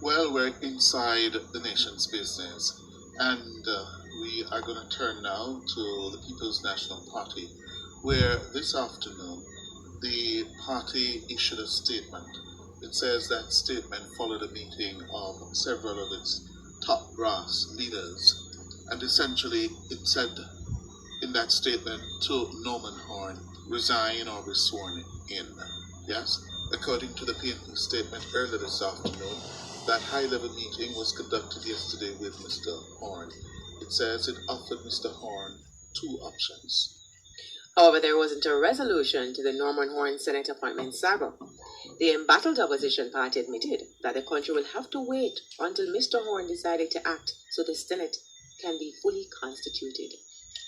Well, we're inside the nation's business, and we are going to turn now to the People's National Party, where this afternoon the party issued a statement. It says that statement followed a meeting of several of its top brass leaders, and essentially it said in that statement to Norman Horne, resign or be sworn in. Yes? According to the PNP statement earlier this afternoon, that high-level meeting was conducted yesterday with Mr. Horne. It says it offered Mr. Horne two options. However, there wasn't a resolution to the Norman Horne Senate appointment saga. The embattled opposition party admitted that the country will have to wait until Mr. Horne decided to act so the Senate can be fully constituted.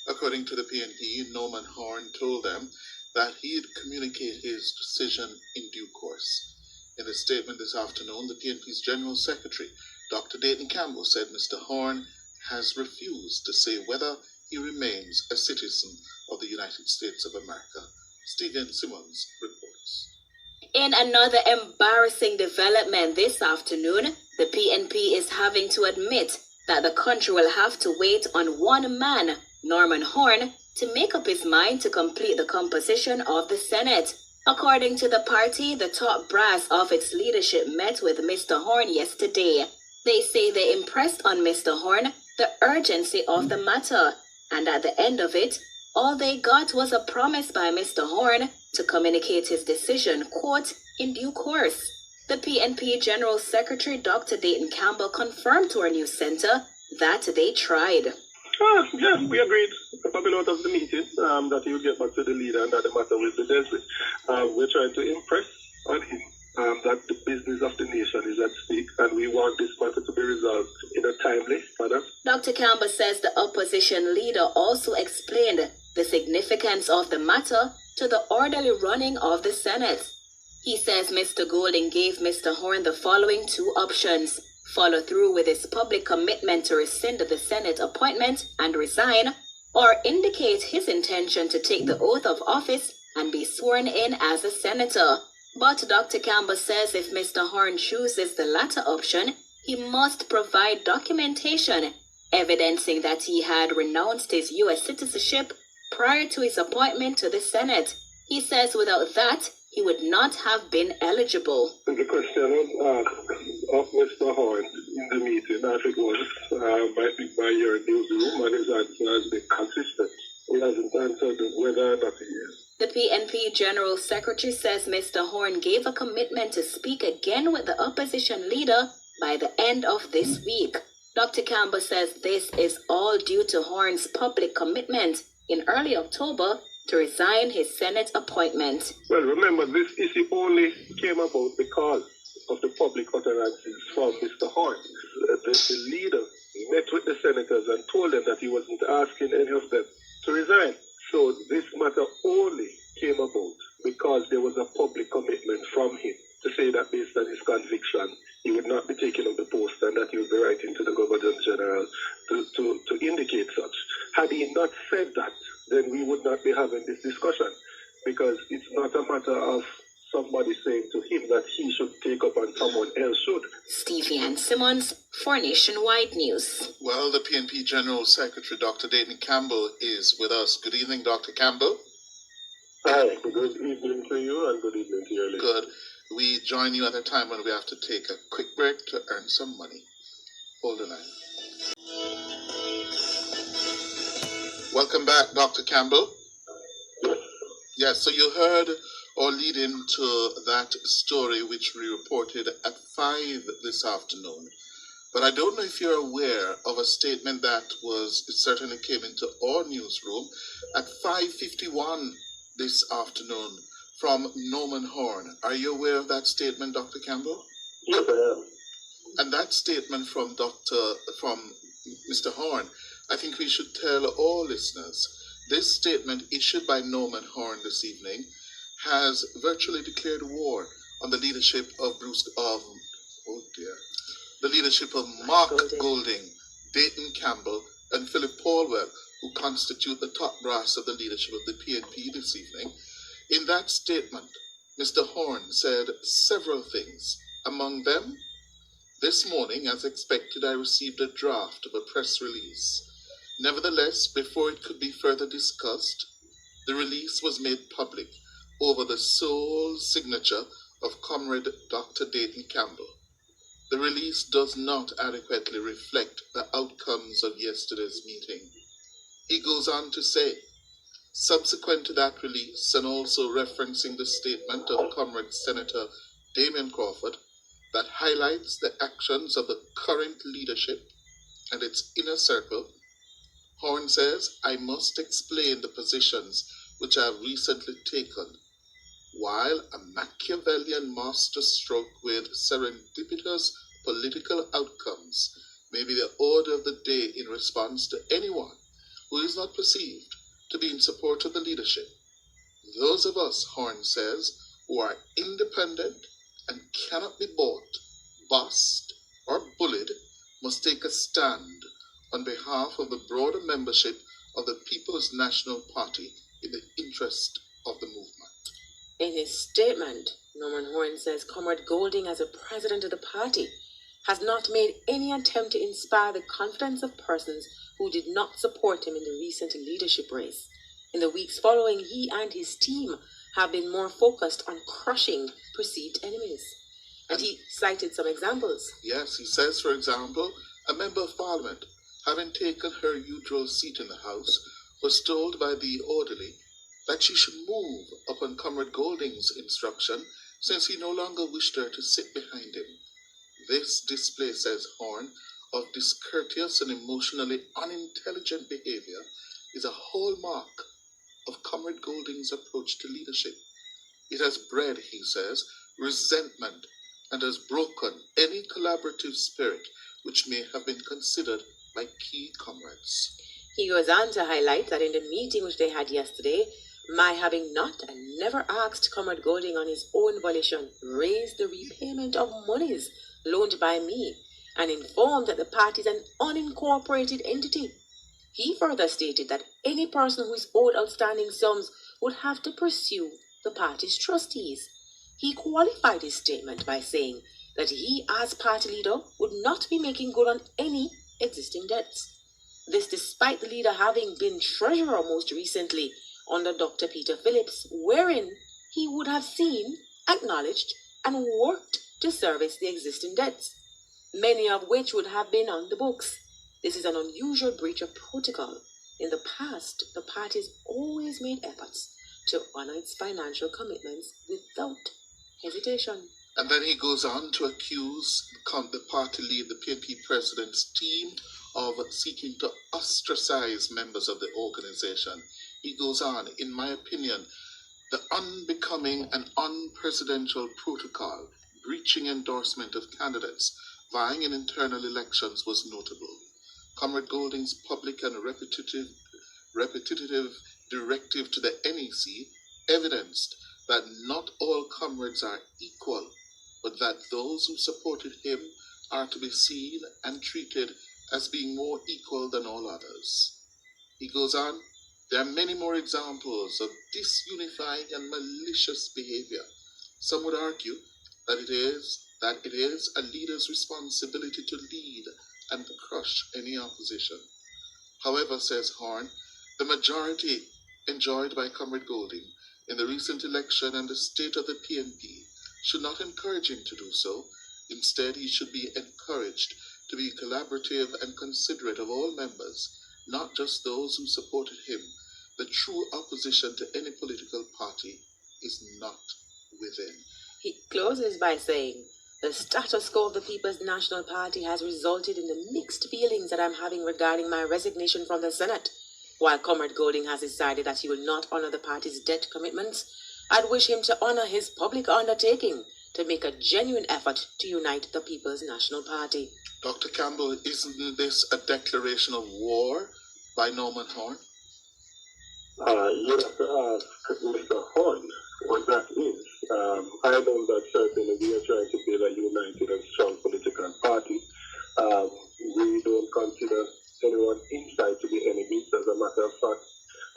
According to the PNP, Norman Horne told them that he'd communicate his decision in due course. In a statement this afternoon, the PNP's General Secretary, Dr. Dayton Campbell, said Mr. Horne has refused to say whether he remains a citizen of the United States of America. Stephen Simmons reports. In another embarrassing development this afternoon, the PNP is having to admit that the country will have to wait on one man, Norman Horne, to make up his mind to complete the composition of the Senate. According to the party, the top brass of its leadership met with Mr. Horne yesterday. They say they impressed on Mr. Horne the urgency of the matter, and at the end of it, all they got was a promise by Mr. Horne to communicate his decision, quote, in due course. The PNP General Secretary, Dr. Dayton Campbell, confirmed to our news center that they tried. Yeah, we agreed coming out of the meeting that he would get back to the leader and that the matter will be dealt with. We're trying to impress on him that the business of the nation is at stake and we want this matter to be resolved in a timely manner. Dr. Campbell says the opposition leader also explained the significance of the matter to the orderly running of the Senate. He says Mr. Golding gave Mr. Horne the following two options: follow through with his public commitment to rescind the Senate appointment and resign, or indicate his intention to take the oath of office and be sworn in as a senator. But Dr. Campbell says if Mr. Horne chooses the latter option, he must provide documentation evidencing that he had renounced his U.S. citizenship prior to his appointment to the Senate. He says without that, he would not have been eligible. The question was of Mr. Horne in the meeting, as it was by your newsroom, and his answer has been consistent. He hasn't answered whether or not he is. The PNP General Secretary says Mr. Horne gave a commitment to speak again with the opposition leader by the end of this week. Dr. Campbell says this is all due to Horne's public commitment in early October to resign his Senate appointment. Well, remember, this issue only came about because of the public utterances from Mr. Horne. The leader met with the senators and told them that he wasn't asking any of them to resign. So this matter only came about because there was a public commitment from him to say that based on his conviction, he would not be taking up the post and that he would be writing to the Governor General to indicate such. Had he not said that, then we would not be having this discussion, because it's not a matter of somebody saying to him that he should take up and someone else should. Stephen Simmons for Nationwide News. Well, the PNP General Secretary, Dr. Dayton Campbell, is with us. Good evening, Dr. Campbell. Hi, good evening to you and good evening to your listeners. Good. We join you at a time when we have to take a quick break to earn some money. Hold the line. Welcome back, Dr. Campbell. Yes, so you heard or lead into that story which we reported at 5 this afternoon. But I don't know if you're aware of a statement that it certainly came into our newsroom at 5:51 this afternoon from Norman Horne. Are you aware of that statement, Dr. Campbell? Yes, I am. And that statement from Mr. Horne, I think we should tell all listeners, this statement issued by Norman Horne this evening has virtually declared war on the leadership of the leadership of Mark Golding, Dayton Campbell, and Philip Paulwell, who constitute the top brass of the leadership of the PNP this evening. In that statement, Mr. Horne said several things. Among them, This morning, as expected, I received a draft of a press release. Nevertheless, before it could be further discussed, the release was made public over the sole signature of Comrade Dr. Dayton Campbell. The release does not adequately reflect the outcomes of yesterday's meeting. He goes on to say, subsequent to that release, and also referencing the statement of Comrade Senator Damian Crawford that highlights the actions of the current leadership and its inner circle, Horne says, I must explain the positions which I have recently taken. While a Machiavellian masterstroke with serendipitous political outcomes may be the order of the day in response to anyone who is not perceived to be in support of the leadership, those of us, Horne says, who are independent and cannot be bought, bossed, or bullied, must take a stand on behalf of the broader membership of the People's National Party in the interest of the movement. In his statement, Norman Horne says Comrade Golding, as a president of the party, has not made any attempt to inspire the confidence of persons who did not support him in the recent leadership race. In the weeks following, he and his team have been more focused on crushing perceived enemies. And he cited some examples. Yes, he says, for example, a member of parliament, having taken her usual seat in the House, was told by the orderly that she should move upon Comrade Golding's instruction, since he no longer wished her to sit behind him. This display, says Horne, of discourteous and emotionally unintelligent behavior is a hallmark of Comrade Golding's approach to leadership. It has bred, he says, resentment and has broken any collaborative spirit which may have been considered by key comrades. He goes on to highlight that in the meeting which they had yesterday, my having not and never asked Comrade Golding on his own volition raised the repayment of monies loaned by me and informed that the party is an unincorporated entity. He further stated that any person who is owed outstanding sums would have to pursue the party's trustees. He qualified his statement by saying that he, as party leader, would not be making good on any existing debts. This despite the leader having been treasurer most recently under Dr. Peter Phillips, wherein he would have seen, acknowledged, and worked to service the existing debts, many of which would have been on the books. This is an unusual breach of protocol. In the past, the party has always made efforts to honor its financial commitments without hesitation. And then he goes on to accuse the party lead, the PNP President's team, of seeking to ostracize members of the organization. He goes on, in my opinion, the unbecoming and unpresidential protocol breaching endorsement of candidates vying in internal elections was notable. Comrade Golding's public and repetitive directive to the NEC evidenced that not all comrades are equal, but that those who supported him are to be seen and treated as being more equal than all others. He goes on, there are many more examples of disunifying and malicious behavior. Some would argue that it is a leader's responsibility to lead and crush any opposition. However, says Horne, the majority enjoyed by Comrade Golding in the recent election and the state of the PNP should not encourage him to do so. Instead, he should be encouraged to be collaborative and considerate of all members, not just those who supported him. The true opposition to any political party is not within. He closes by saying, the status quo of the People's National Party has resulted in the mixed feelings that I'm having regarding my resignation from the Senate. While Comrade Golding has decided that he will not honor the party's debt commitments, I'd wish him to honor his public undertaking to make a genuine effort to unite the People's National Party. Dr. Campbell, isn't this a declaration of war by Norman Horne? You have to ask Mr. Horne what that is. I know that certainly we are trying to build a united and strong political party. We don't consider anyone inside to be enemies. As a matter of fact,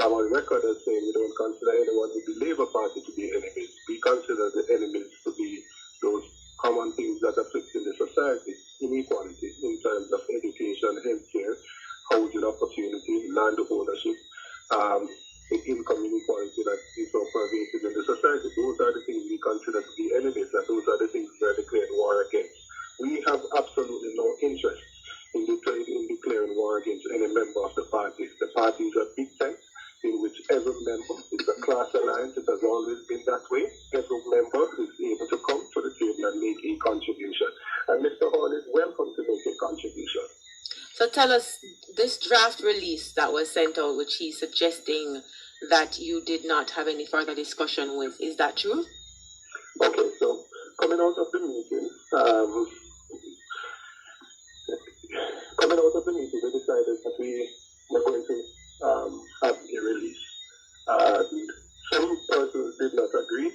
I'm on record as saying we don't consider anyone in the Labour Party to be enemies. We consider the enemies to be those common things that afflict in the society. inequality in terms of education, healthcare, housing opportunity, land ownership, the income inequality that is so pervasive in the society. Those are the things we consider to be enemies, and those are the things we are declaring war against. We have absolutely no interest in declaring war against any member of the party. The party is a big tent in which every member is a class alliance. It has always been that way. Every member is able to come to the table and make a contribution. And Mr. Horne is welcome to make a contribution. So tell us, this draft release that was sent out, which he's suggesting that you did not have any further discussion with, is that true? Okay, so coming out of the meeting, they decided that we were going to have a release. Some persons did not agree.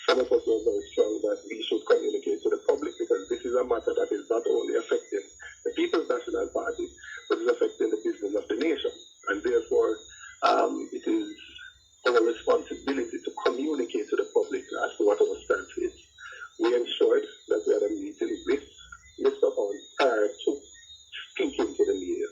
Some of us were very strong that we should communicate to the public, because this is a matter that is not only affecting the People's National Party, but is affecting the business of the nation. And therefore, it is our responsibility to communicate to the public as to what our stance is. We ensured that we had a meeting with Mr. Horne prior to speaking to the media.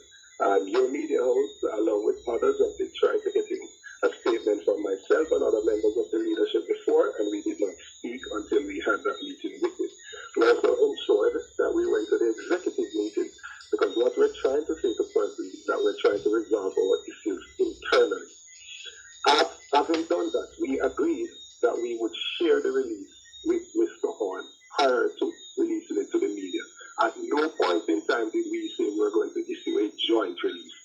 Your media house, along with others, have been trying to get in a statement from myself and other members of the leadership before, and we did not speak until we had that meeting with it. We also ensured that we went to the executive meeting, because what we're trying to say to persons is that we're trying to resolve our issues internally. Having done that, we agreed that we would share the release with Mr. Horne prior to releasing it to the media. At no point in time did we say we were going to issue a joint release.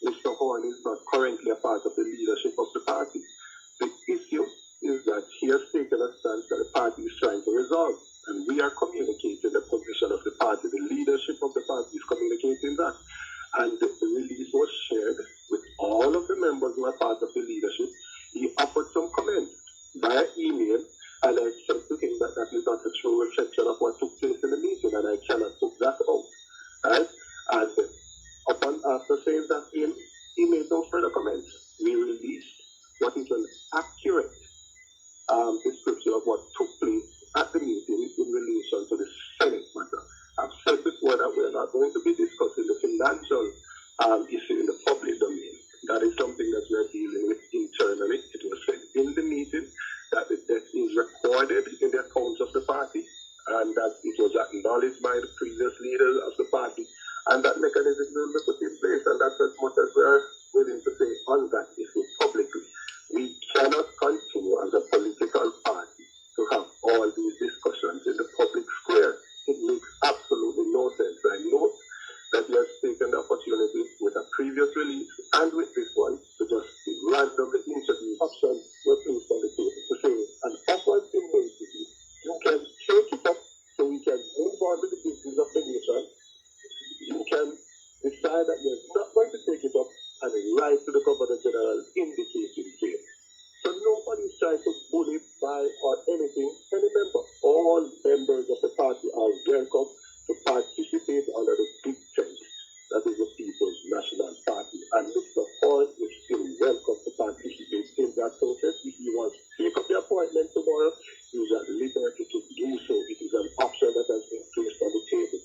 Mr. Horne is not currently a part of the leadership of the party. The issue is that he has taken a stance that the party is trying to resolve, and we are communicating the position of the party. The leadership of the party is communicating that, and the release was shared with all of the members who are part of the leadership. He offered some comments via email, and I said to him that that is not a true reflection of what took place in the meeting, and I cannot put that out. Right? And after saying that, he made no further comments. We released what is an accurate description of what took place at the meeting in relation to the Senate matter. I've said before that we're not going to be discussing the financial issue in the public domain. That is something that we're dealing with internally. It was said in the meeting that the debt is recorded in the accounts of the party, and that it was acknowledged by the previous leaders of the party, and that mechanism will be put in place, and that's as much as we're willing to say on that issue publicly. We cannot continue as a political party to have all these discussions in the public square. It makes absolutely no sense. I note that he has taken the opportunity with a previous release and with this one to just randomly introduce options were placed on the table to say an offer has been made to you. You can take it up so we can move on with the business of the nation. You can decide that you're not going to take it up and write to the Governor General indicating same. So nobody is trying to bully, buy, or anything. Any member, all members of the party are welcome to participate under the big tent that is the People's National Party. And Mr. Horne is still welcome to participate in that process. If he wants to take up the appointment tomorrow, he is at liberty to do so. It is an option that has been placed on the table.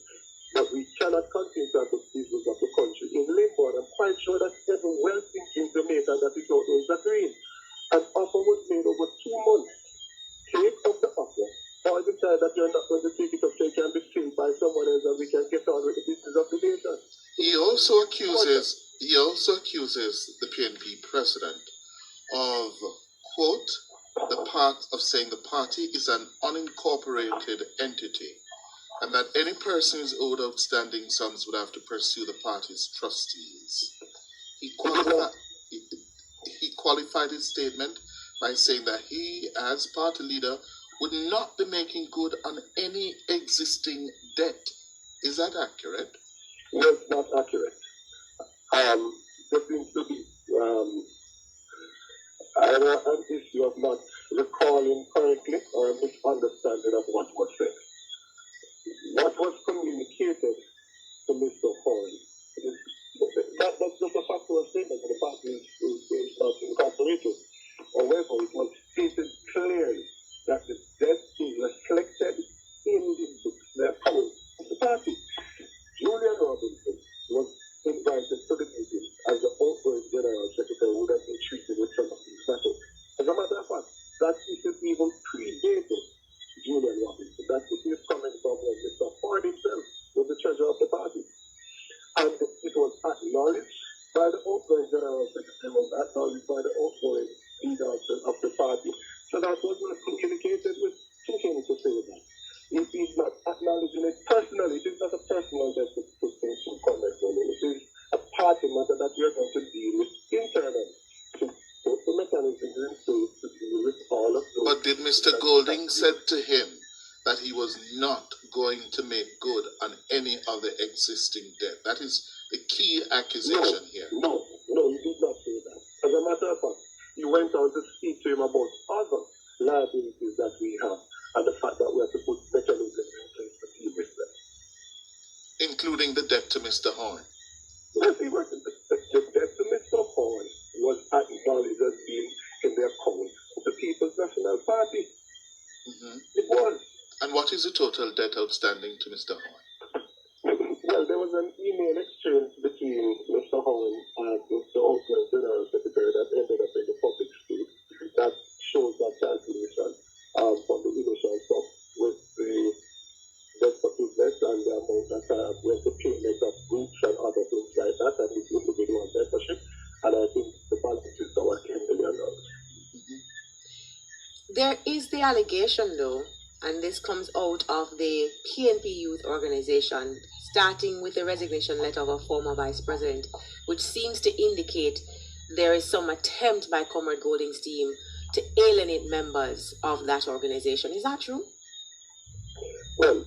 But we cannot continue to have the business of the country in limbo. And I'm quite sure that every well-thinking Jamaican that is out there is agreeing. An offer was made over 2 months. Take up the offer, or decide that you're not going to take it up so it can be filled by someone else and we can get on with the business of the nation. He also accuses the PNP president of, quote, saying the party is an unincorporated entity, and that any person who's owed outstanding sums would have to pursue the party's trustees. He qualified his statement by saying that he, as party leader, would not be making good on any existing debt. Is that accurate? No, it's not accurate. There seems to be an issue of not recalling correctly or a misunderstanding of what was said. What was communicated to Mr. Horne is that's just a factual statement that the party is not incorporated. However, it was stated clearly that the debt is reflected in the books, the accounts of the party. Julian Robinson was invited to the meeting as the outgoing General Secretary would have been treated with some of these matters. As a matter of fact, that issue even predated Julian Robinson. That issue is coming from when Mr. Horne himself was the treasurer of the party. And it was acknowledged by the outgoing General Secretary, was acknowledged by the outgoing leader of the party. So that was not communicated with thinking to say that. It is not acknowledging it personally. It is not a personal debt to comment on it. It is a party matter that we are going to deal with internally. To put the mechanisms in place to deal with all of those. But did Mr. Golding said to him that he was not going to make good on any of the existing debt? That is the key accusation here. No, he did not say that. As a matter of fact, he went on to speak to him about other liabilities that we have and the fact that we have to put mechanisms in place to deal with them. Including the debt to Mr. Horne. Yes, the debt to Mr. Horne was acknowledged as being in the account of the People's National Party. Mm-hmm. It was. And what is the total debt outstanding to Mr. Horne? Well, there was an email exchange between Mr. Horne and Mr. outgoing General Secretary that ended up in the public space that shows that calculation from the initial stuff with the debt forgiveness and the amount that went to payment of groups and other things like that, and his individual membership. And I think the balance is our $10 million. Mm-hmm. There is the allegation, though, and this comes out of the PNP Youth Organization, starting with the resignation letter of a former vice president, which seems to indicate there is some attempt by Comrade Golding's team to alienate members of that organization. Is that true? Well,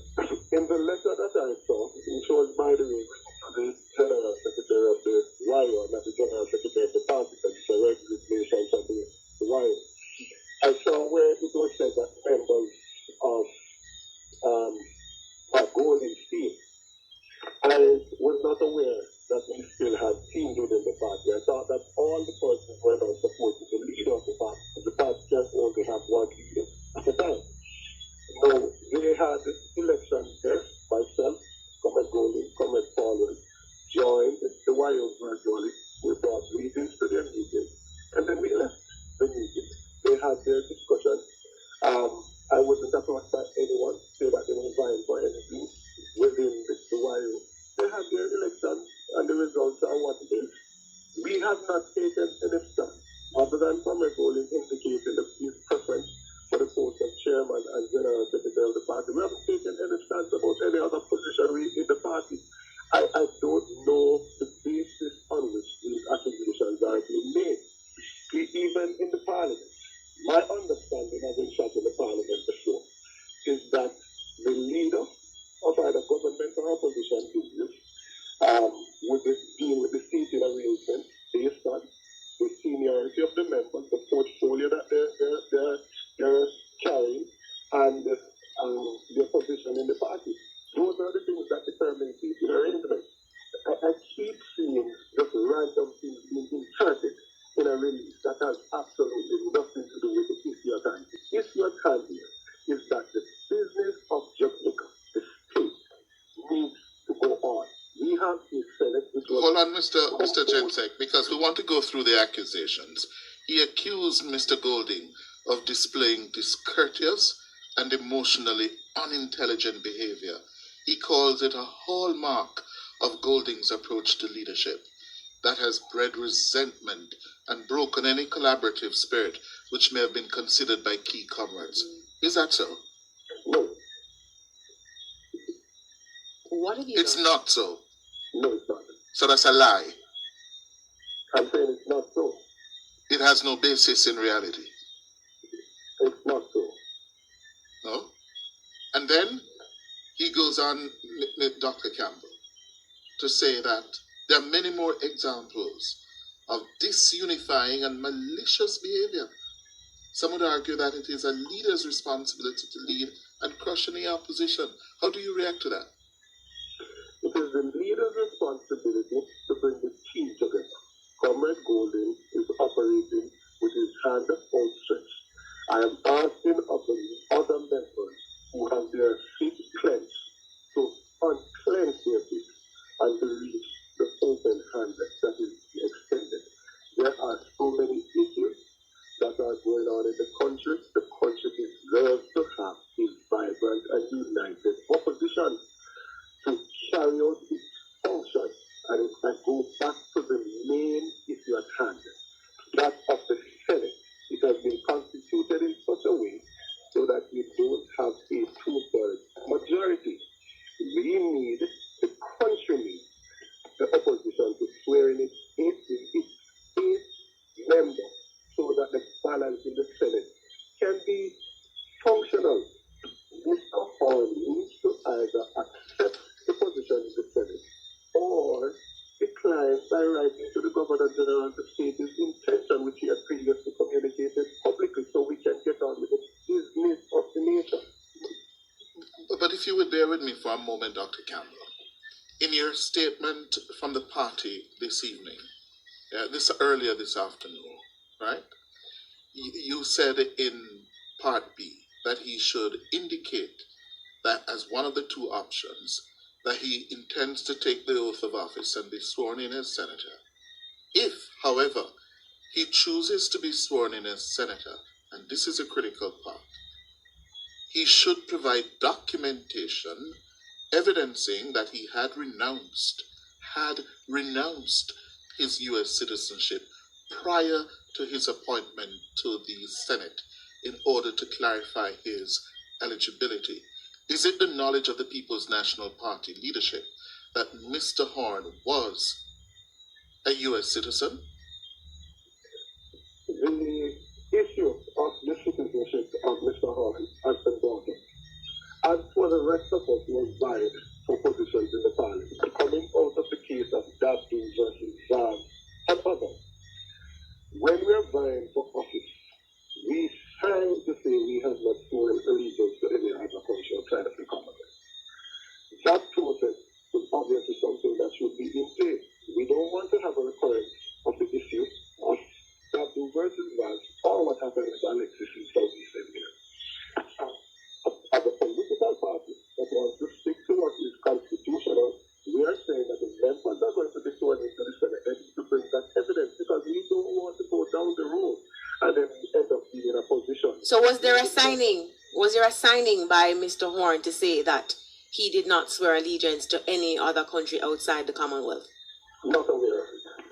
in the letter that I saw, which was, by the way, written to the General Secretary of the YO, not the General Secretary of the party, but it's a resignation of the YO, I saw where it was said that members of Mark Golding's team, I was not aware that we still had teams within the party. I thought that all the persons were not supporting the leader of the party. The party just only have one leader at a time. No, they had elections there. Myself, Comrade Golding, Comrade Forward, joined the YO virtually. We brought meetings to their meetings, and then we left the meeting. They had their discussion. I wasn't approached by anyone to say that they were vying for anything within the YO. They had their elections, and the results are what it is. We have not taken any step other than Comrade Golding indicating his preference for the post of chairman and general secretary of the party. We haven't taken any stance about any other position in the party. I don't know the basis on which these accusations are being made. Even in the parliament, my understanding, having sat in the parliament before, is that the leader of either government or opposition business would deal with the seating arrangement based on the seniority of the members, the portfolio that they're carrying, and their position in the party. Those are the things that determine seating arrangement. I keep seeing just random things being inserted in a release that has absolutely nothing to do with the issue at hand. The issue at hand here is that the business of Jamaica, the state, needs to go on. We have a Senate which was... Hold on, Mr. Jensek, because we want to go through the accusations. He accused Mr. Golding of displaying discourteous and emotionally unintelligent behavior. He calls it a hallmark of Golding's approach to leadership that has bred resentment and broken any collaborative spirit which may have been considered by key comrades. Is that so? No. What have you It's done? not so. No, it's not. So that's a lie. I'm saying it's not so. It has no basis in reality. It's not so. No? And then he goes on, Dr. Campbell, to say that there are many more examples of disunifying and malicious behavior. Some would argue that it is a leader's responsibility to lead and crush any opposition. How do you react to that? It is the leader's responsibility to bring the team together. Comrade Golding is operating with his hand outstretched. I am asking of the other members who have their feet clenched to unclench their feet by writing to the Governor General to state his intention, which he had previously communicated publicly, so we can get on with the business of the nation. But if you would bear with me for a moment, Dr. Campbell, in your statement from the party this evening, earlier this afternoon, right? You said in Part B that he should indicate that as one of the two options, that he intends to take the oath of office and be sworn in as senator. If, however, he chooses to be sworn in as senator, and this is a critical part, he should provide documentation evidencing that he had renounced his U.S. citizenship prior to his appointment to the Senate in order to clarify his eligibility. Is it the knowledge of the People's National Party leadership that Mr. Horne was a U.S. citizen? The issue of the citizenship of Mr. Horne has been brought up. As for the rest of us who have vied for positions in the parliament, coming out of the case of Dabdin versus Zab and others, when we are vying for office, we sign to say we have not sworn allegiance to any other country outside of the Commonwealth. That process is obviously something that should be in place. We don't want to have a recurrence of the issue of Dabdin versus Zab or what happened with Alexis in Southeast Asia. As a political party that wants to stick to what is constitutional, we are saying that the members are going to be sworn into the Senate. They need to bring that evidence because we don't want to go down the road and then we end up being in a position. So was there a signing? Was there a signing by Mr. Horne to say that he did not swear allegiance to any other country outside the Commonwealth? Not aware of it.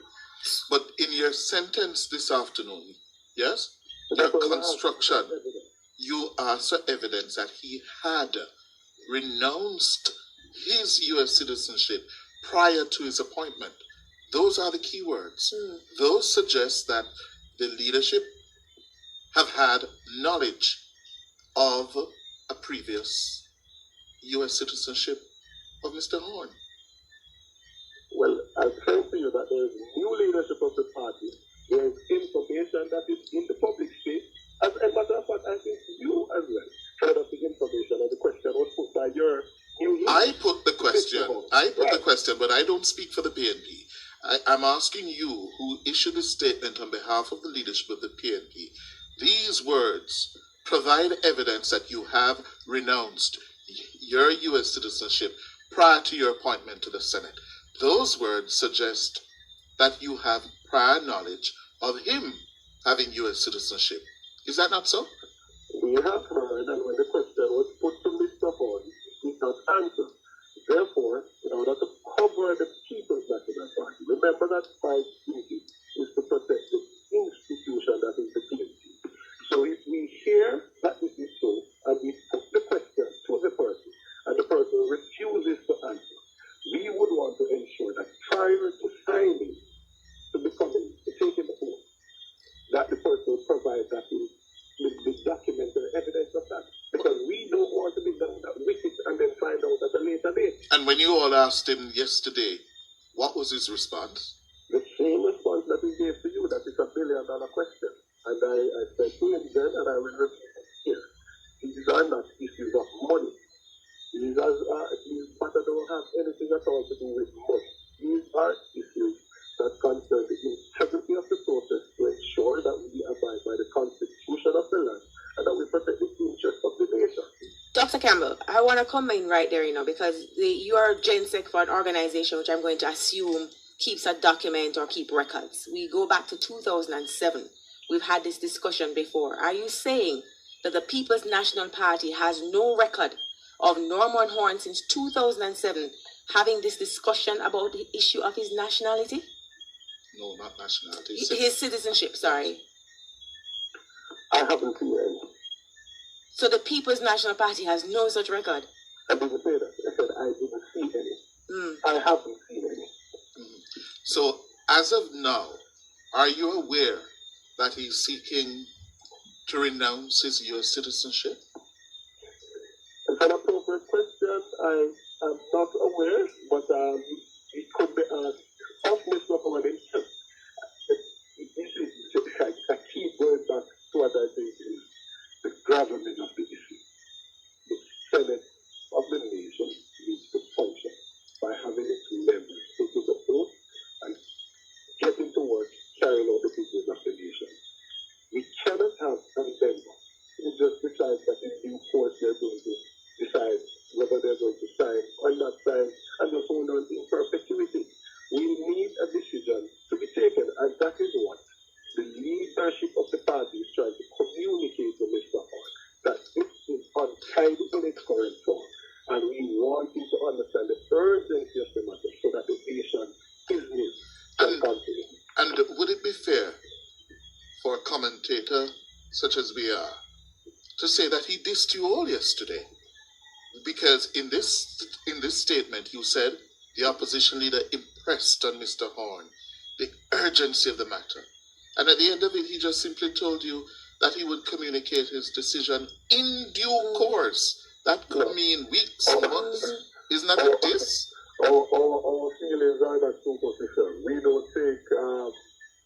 But in your sentence this afternoon, yes, your construction, you also evidence that he had renounced his U.S. citizenship prior to his appointment. Those are the key words. Those suggest that the leadership have had knowledge of a previous U.S. citizenship of Mr. Horne. Well, I'm saying to you that there is new leadership of the party. There is information that is in the public space. As a matter of fact, I think you as well heard of the information, and the question was put by your new leader. I put the question, but I don't speak for the PNP. I'm asking you, who issued a statement on behalf of the leadership of the PNP, these words provide evidence that you have renounced your U.S. citizenship prior to your appointment to the Senate. Those words suggest that you have prior knowledge of him having U.S. citizenship. Is that not so? We have heard, and when the question was put to Mr. Horne, he did not answer. Therefore, in order to cover the People's National Party, remember that my duty is to protect the institution that is the PNP. So if we hear that this is so, and we put the question to the person, and the person refuses to answer, we would want to ensure that prior to signing, to taking the oath, that the person will provide that with documentary evidence of that. Because we don't want to be done with it and then find out at a later date. And when you all asked him yesterday, what was his response? The same response that he gave to you, that it's $1 billion question. And I said to him then, and I will repeat it here, these are not issues of money. These matters don't have anything at all to do with money. These are issues that concern the integrity of the process to ensure that we abide by the constitution of the land and that we protect the interests of the nation. Dr. Campbell, I want to come in right there, because you are GenSec for an organization which I'm going to assume keeps a document or keep records. We go back to 2007. We've had this discussion before. Are you saying that the People's National Party has no record of Norman Horne since 2007 having this discussion about the issue of his nationality? No, not nationality. His citizenship, sorry. I haven't seen any. So the People's National Party has no such record? I didn't say that. I said I didn't see any. I haven't seen any. So, as of now, are you aware that he's seeking to renounce his U.S. citizenship? It's an appropriate question. I am not aware, but it could be asked of Mr. Horne advise that in due course they're going to decide whether they're going to sign or not sign and just hold on in perpetuity. We need a decision to be taken, and that is what the leadership of the party is trying to communicate to Mr. Horne, that this is untidy in its current form, and we want him to understand the urgency of the matter so that the nation business can continue. And would it be fair for a commentator such as we are to say that he dissed you all yesterday? Because in this statement you said the opposition leader impressed on Mr. Horne the urgency of the matter. And at the end of it, he just simply told you that he would communicate his decision in due course. That could mean weeks, months. Isn't that a diss? Our feelings are not superficial. We don't take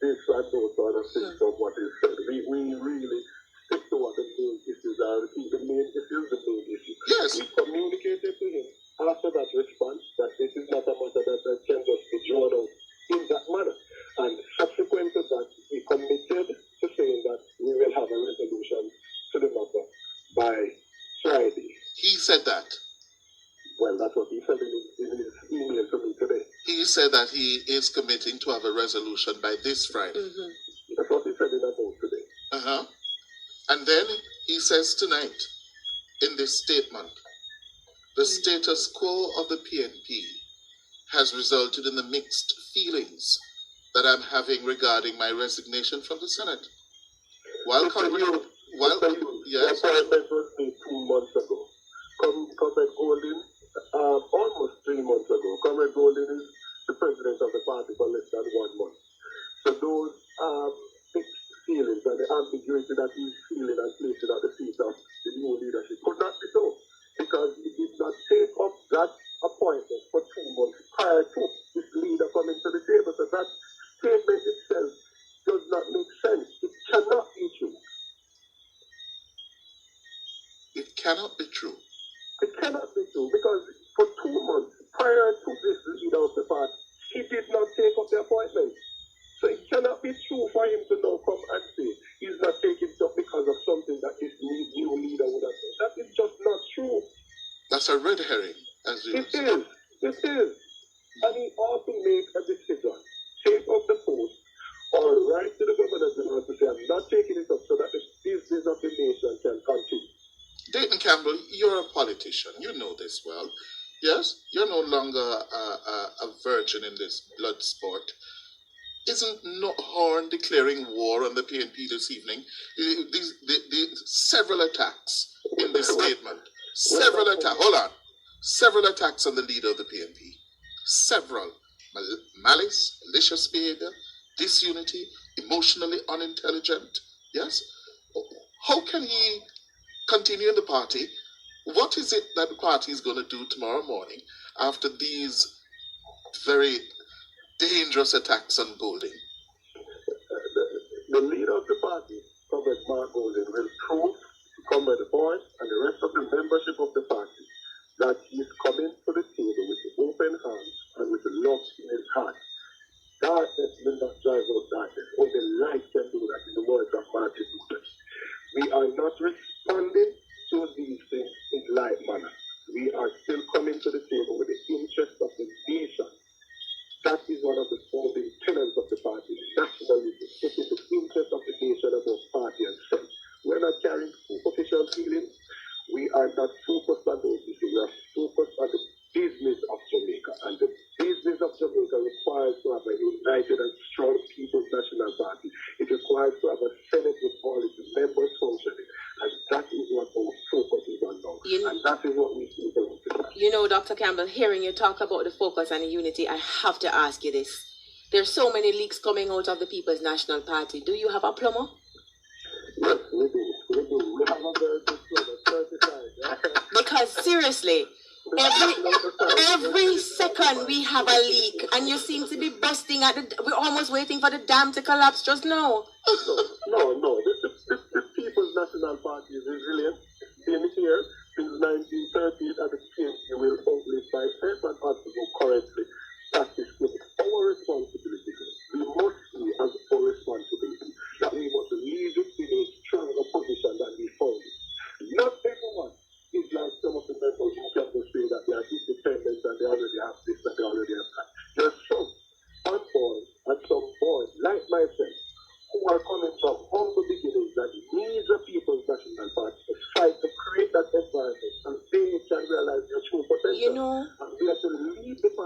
this and those other things from what is said. We really stick to what the main issues are. The main issue is the main issue. Yes. We communicated to him after that response that this is not a matter that can just be drawn out in that manner. And subsequent to that, we committed to saying that we will have a resolution to the matter by Friday. He said that. Well, that's what he said in his email to me today. He said that he is committing to have a resolution by this Friday. Mm-hmm. That's what he said in that note today. Uh-huh. And then he says tonight, in this statement, the status quo of the PNP has resulted in the mixed feelings that I'm having regarding my resignation from the Senate. Yes. The appointment was made 2 months ago. Comrade Golding, almost 3 months ago. Comrade Golding is the president of the party for less than 1 month. So those mixed feelings and the ambiguity that he's feeling and placing at the feet of the new leadership could not be so, because he did not take up that appointment for 2 months prior to this leader coming to the table. So that statement itself does not make sense. It cannot be true. It cannot be true. It cannot be true, because for 2 months prior to this leader of the party, he did not take up the appointment. So it cannot be true for him to now come and say he's not taking it up because of something that this new leader would have done. That is just not true. That's a red herring, as you say. It is. And he ought to make a decision, take up the post, or write to the governor general to say, I'm not taking it up so that the business of the nation can continue. Dayton Campbell, you're a politician. You know this well. Yes? You're no longer a virgin in this blood sport. Isn't Horne declaring war on the PNP this evening? The several attacks in this statement. Several attacks. Hold on. Several attacks on the leader of the PNP. Several. Malice, malicious behavior, disunity, emotionally unintelligent. Yes? How can he continue in the party? What is it that the party is going to do tomorrow morning after these very dangerous attacks on Golding? The leader of the party, Comrade Mark Golding, will prove to Comrade Horne and the rest of the membership of the party that he is coming to the table with open hands and with love in his heart. Darkness will not drive out darkness. Only light can do that, in the words of Martin Luther. We are not responding to these things in light manner. We are still coming to the table with the interest of the nation. That is one of the founding tenets of the party, nationalism. It is the interest of the nation above party and self. We're not carrying superficial feelings. We are not focused on those issues. We are focused on the business of Jamaica. And the business of Jamaica requires to have a united and strong People's National Party. It requires to have a Senate with all its members functioning. And that is what our focus is on now. And that is what we see. You know, Dr. Campbell, hearing you talk about the focus and the unity, I have to ask you this. There's so many leaks coming out of the People's National Party. Do you have a plumber? Yes, we do. We have a very good plumber, certified. Because seriously, every second we have a leak, and you seem to be busting at the... We're almost waiting for the dam to collapse just now. No. The People's National Party is resilient. Been here since 1930, and the PNP will outlive by faith and ought to do correctly. That is our responsibility. We must see as our responsibility that we must leave it in a stronger position than we found it.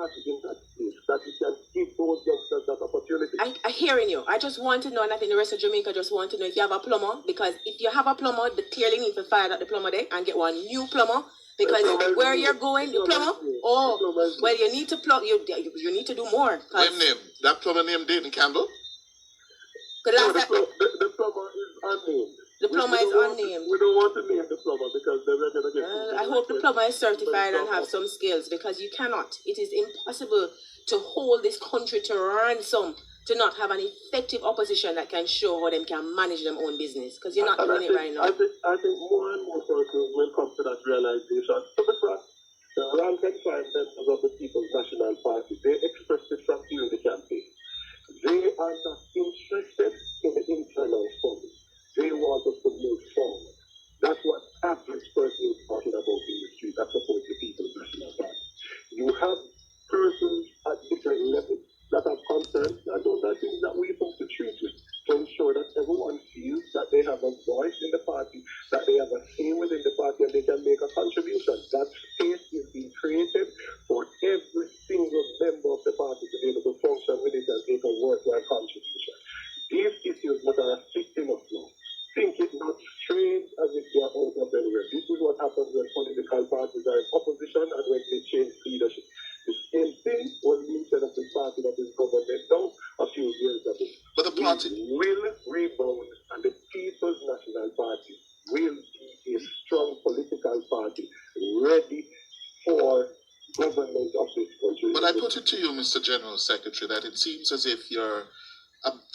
party in that place that we can give those youngsters that opportunity. I hearing you. I just want to know, and I think the rest of Jamaica just want to know if you have a plumber, because if you have a plumber, they clearly need to fire the plumber there and get one new plumber. Because where you're going, the plumber, well, you need to you need to do more. Name name. That plumber named Dayton Campbell? The plumber is unnamed. The plumber is unnamed. We don't want to name the plumber because they're going to get... I hope the plumber is certified and have some skills, because you cannot. It is impossible to hold this country to ransom to not have an effective opposition that can show how them can manage their own business, because you're not doing it right now. I think more and more persons will come to that realization. To the fact, the rank and file members of the People's National Party, they expressed it from during the campaign. They are not interested in the internal funding. They want us to move forward. That's what average person is talking about in the street that supports the People's National Party. You have persons at different levels that have concerns, and those are things that we're supposed to treat with to ensure that everyone feels that they have a voice in the party, that they have a say within the party, and they can make a contribution. That space is being created for every single member of the party to be able to function with it and make a worthwhile contribution. These issues that are affecting us now, think it not strange as if they are out of anywhere. This is what happens when political parties are in opposition and when they change leadership. The same thing was being said of the party that is government now a few years ago. But the party will rebound, and the People's National Party will be a strong political party ready for government of this country. But I put it to you, Mr. General Secretary, that it seems as if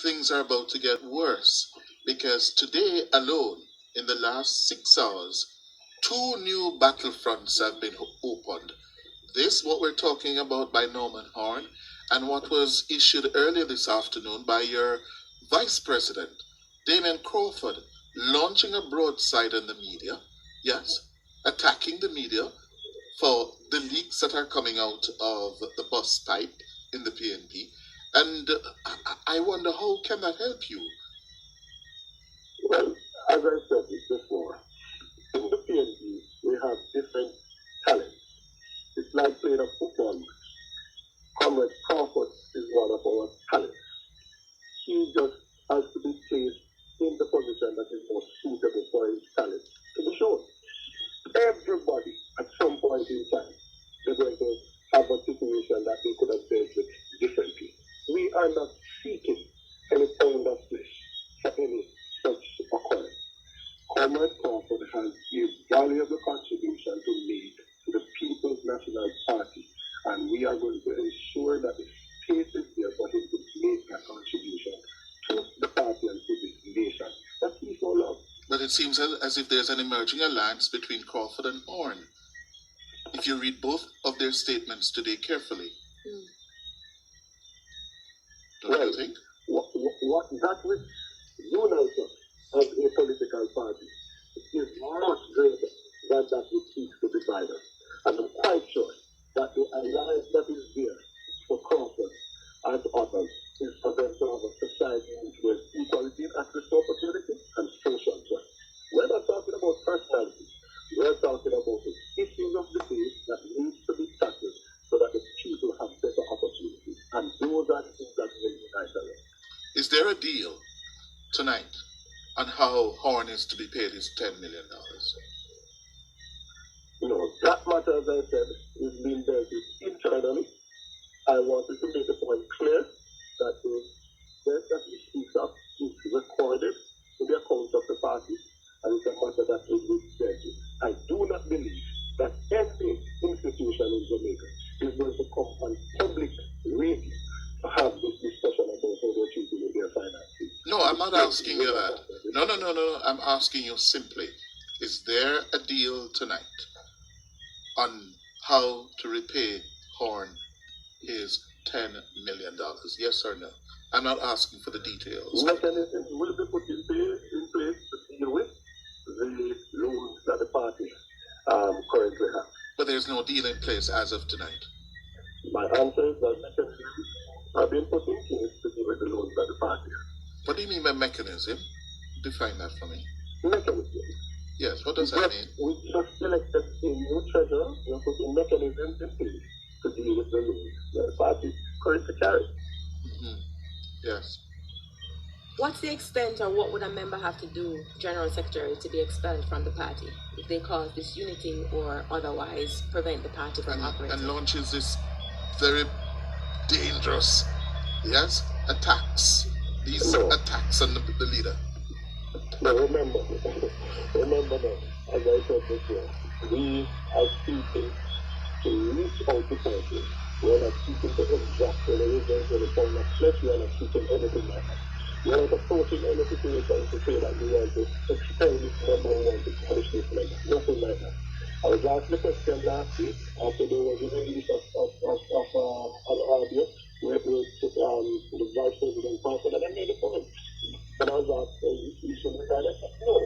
things are about to get worse, because today alone, in the last 6 hours, 2 new battlefronts have been opened. This, what we're talking about by Norman Horne, and what was issued earlier this afternoon by your Vice President, Damien Crawford, launching a broadside in the media, yes, attacking the media for the leaks that are coming out of the bus pipe in the PNP. And I wonder, how can that help you? Well, as I said before, in the PNP, we have different talents. It's like playing a football match. Comrade Crawford is one of our talents. He just has to be placed in the position that is most suitable for his talent to be shown. Everybody, at some point in time, they're going to have a situation that they could have dealt with differently. We are not seeking any pound of flesh for any such occurrence. Comrade Crawford has a valuable contribution to make to the People's National Party, and we are going to ensure that the space is there for him to make that contribution to the party and to this nation. That's peaceful love. But it seems as if there's an emerging alliance between Crawford and Horne, if you read both of their statements today carefully. Don't you think? What that which unites us as a political party is much greater than that which seeks to divide us. And I'm quite sure that the alliance that is there for Crawford and others is for them to have a society in which there's equality in access to opportunity and social justice. We're not talking about personalities. We're talking about the issues of the day that needs to be tackled so that the people have better opportunities. And those are the things that will unite us. Is there a deal tonight on how Horne is to be paid his $10 million? That matter, as I said, is being dealt with internally. I wanted to make the point clear that the debt that he speaks of is recorded in the accounts of the party, and it's a matter that will be dealt with. I do not believe that any institution in Jamaica is going to come on public radio to have this discussion about how they're treating with their finances. No, I'm not asking you that. No. I'm asking you simply, is there a deal tonight on how to repay Horne his $10 million? Yes or no? I'm not asking for the details. Mechanisms will be put in place to deal with the loans that the party currently have. But there's no deal in place as of tonight. My answer is that mechanisms are being put in place to deal with the loans that the party has. What do you mean by mechanism? Define that for me. Mechanism. Yes, what does that mean? We just selected a new treasurer. We are putting mechanisms in place to deal with the load that the party currently carries. Mm-hmm. Yes. What's the extent, or what would a member have to do, General Secretary, to be expelled from the party if they cause disunity or otherwise prevent the party from operating? And launches this very dangerous, yes, attacks. These attacks on the leader. No, remember now, as I said before, we are seeking to reach out to people. We are not seeking to exact the results of the pound of flesh. We are not seeking anything like that. We are not approaching any situation to say that we want to expel this member, we want to punish this member. Nothing like that. I was asked the question last week after there was a release of an audio where the Vice President talked, and I made a point. And I was asked, you should regard it. No.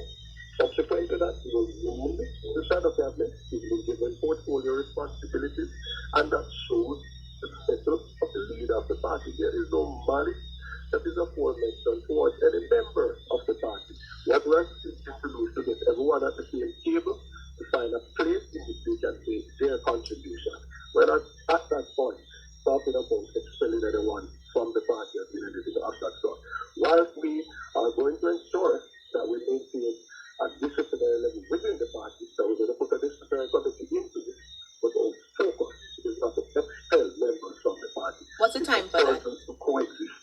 Subsequent to that, he was removed in the shadow cabinet. He was given portfolio responsibilities, and that shows the setup of the leader of the party. There is no malice that is aforementioned towards any member of the party. What we're seeking to do is to get everyone at the same table to find a place in which they can make their contribution. We're not at that point talking about expelling anyone from the party or doing anything of that sort. Whilst we are going to ensure that we maintain a disciplinary level within the party, so we're going to put a disciplinary committee into this, but our focus is not to expel members from the party. What's the time for that? To coexist.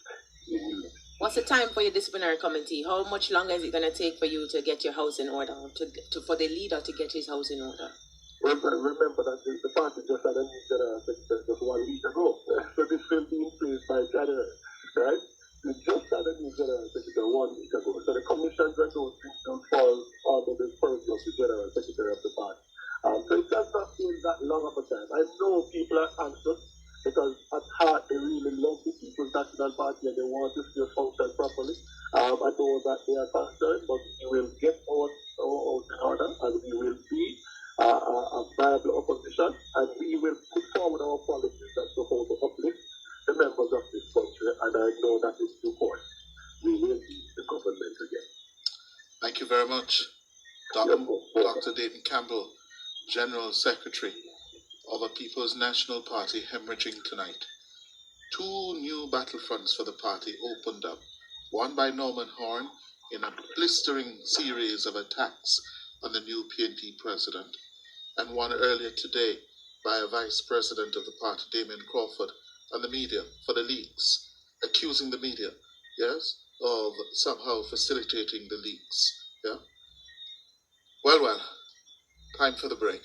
What's the time for your disciplinary committee? How much longer is it going to take for you to get your house in order, for the leader to get his house in order? Well, remember that the party just had a new general secretary just 1 week ago. So this will be in place by January, right? We just had a new general secretary 1 week ago. So the commissions and those things don't fall under the purview of the general secretary of the party. So it does not feel that long of a time. I know people are anxious because at heart they really love the People's National Party and they want to see us function properly. I know that they are concerned, but we will get our in order and we will be a viable opposition, and we will put forward our policies that support to uplift the members of this country, and I know that in due course we will be the government again. Thank you very much, Dr. Dayton Campbell, General Secretary of a People's National Party hemorrhaging tonight. 2 new battlefronts for the party opened up, one by Norman Horne in a blistering series of attacks on the new PNP President, and one earlier today by a Vice President of the party, Damien Crawford, and the media for the leaks, accusing the media, yes, of somehow facilitating the leaks. Yeah. Well, time for the break.